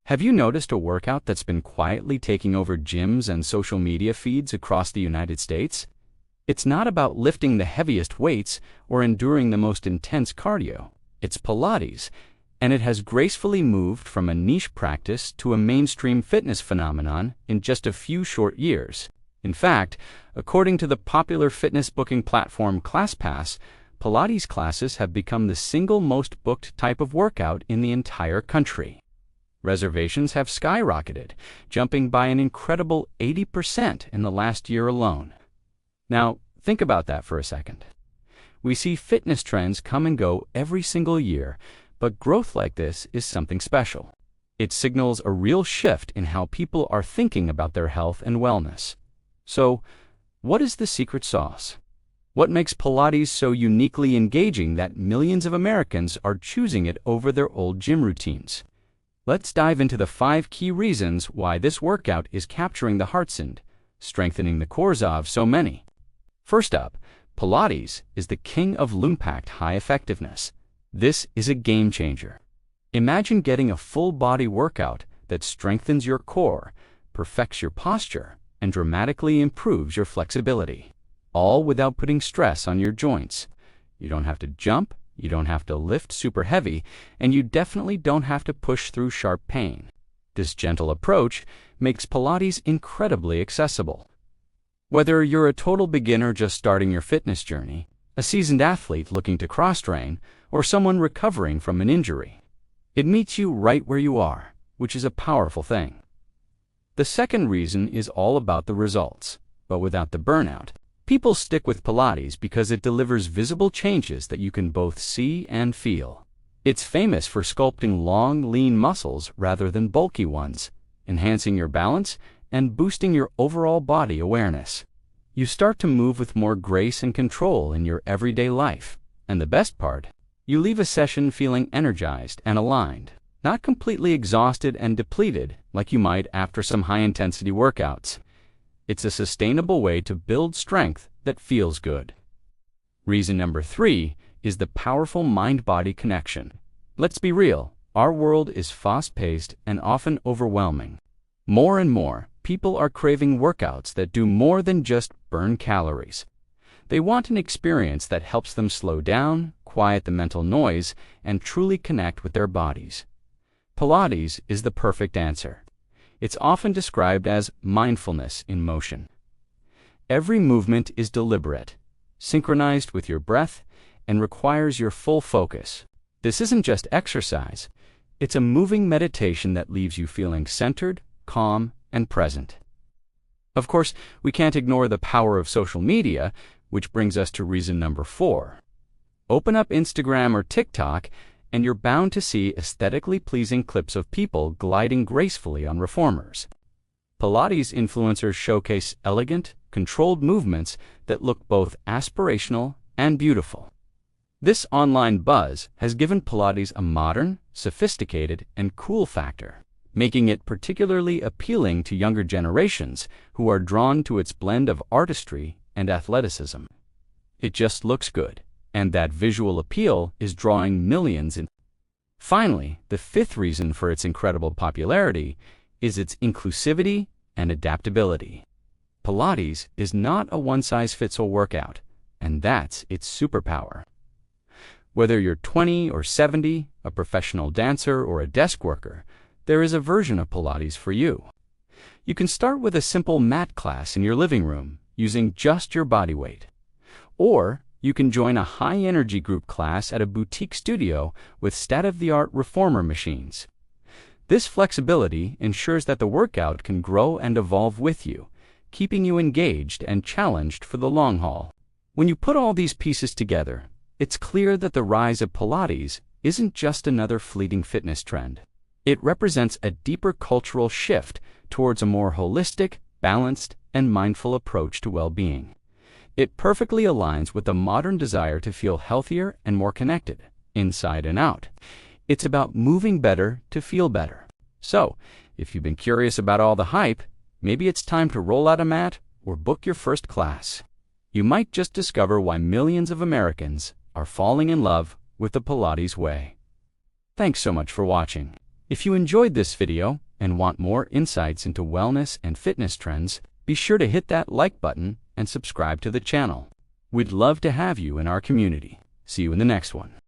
Have you noticed a workout that's been quietly taking over gyms and social media feeds across the United States? It's not about lifting the heaviest weights or enduring the most intense cardio. It's Pilates, and it has gracefully moved from a niche practice to a mainstream fitness phenomenon in just a few short years. In fact, according to the popular fitness booking platform ClassPass, Pilates classes have become the single most booked type of workout in the entire country. Reservations have skyrocketed, jumping by an incredible 80% in the last year alone. Now, think about that for a second. We see fitness trends come and go every single year, but growth like this is something special. It signals a real shift in how people are thinking about their health and wellness. So, what is the secret sauce? What makes Pilates so uniquely engaging that millions of Americans are choosing it over their old gym routines? Let's dive into the 5 key reasons why this workout is capturing the hearts and strengthening the cores of so many. First up, Pilates is the king of low-impact high effectiveness. This is a game changer. Imagine getting a full-body workout that strengthens your core, perfects your posture, and dramatically improves your flexibility, all without putting stress on your joints. You don't have to jump, you don't have to lift super heavy, and you definitely don't have to push through sharp pain. This gentle approach makes Pilates incredibly accessible. Whether you're a total beginner just starting your fitness journey, a seasoned athlete looking to cross-train, or someone recovering from an injury, it meets you right where you are, which is a powerful thing. The second reason is all about the results, but without the burnout. People stick with Pilates because it delivers visible changes that you can both see and feel. It's famous for sculpting long, lean muscles rather than bulky ones, enhancing your balance and boosting your overall body awareness. You start to move with more grace and control in your everyday life. And the best part, you leave a session feeling energized and aligned, not completely exhausted and depleted like you might after some high-intensity workouts. It's a sustainable way to build strength that feels good. Reason number 3 is the powerful mind-body connection. Let's be real, our world is fast-paced and often overwhelming. More and more, people are craving workouts that do more than just burn calories. They want an experience that helps them slow down, quiet the mental noise, and truly connect with their bodies. Pilates is the perfect answer. It's often described as mindfulness in motion. Every movement is deliberate, synchronized with your breath, and requires your full focus. This isn't just exercise. It's a moving meditation that leaves you feeling centered, calm, and present. Of course, we can't ignore the power of social media, which brings us to reason number 4. Open up Instagram or TikTok, and you're bound to see aesthetically pleasing clips of people gliding gracefully on reformers. Pilates influencers showcase elegant, controlled movements that look both aspirational and beautiful. This online buzz has given Pilates a modern, sophisticated, and cool factor, making it particularly appealing to younger generations who are drawn to its blend of artistry and athleticism. It just looks good, and that visual appeal is drawing millions in. Finally, the 5th reason for its incredible popularity is its inclusivity and adaptability. Pilates is not a one-size-fits-all workout, and that's its superpower. Whether you're 20 or 70, a professional dancer or a desk worker, there is a version of Pilates for you. You can start with a simple mat class in your living room using just your body weight. Or you can join a high-energy group class at a boutique studio with state-of-the-art reformer machines. This flexibility ensures that the workout can grow and evolve with you, keeping you engaged and challenged for the long haul. When you put all these pieces together, it's clear that the rise of Pilates isn't just another fleeting fitness trend. It represents a deeper cultural shift towards a more holistic, balanced, and mindful approach to well-being. It perfectly aligns with the modern desire to feel healthier and more connected, inside and out. It's about moving better to feel better. So, if you've been curious about all the hype, maybe it's time to roll out a mat or book your first class. You might just discover why millions of Americans are falling in love with the Pilates way. Thanks so much for watching. If you enjoyed this video and want more insights into wellness and fitness trends, be sure to hit that like button and subscribe to the channel. We'd love to have you in our community. See you in the next one.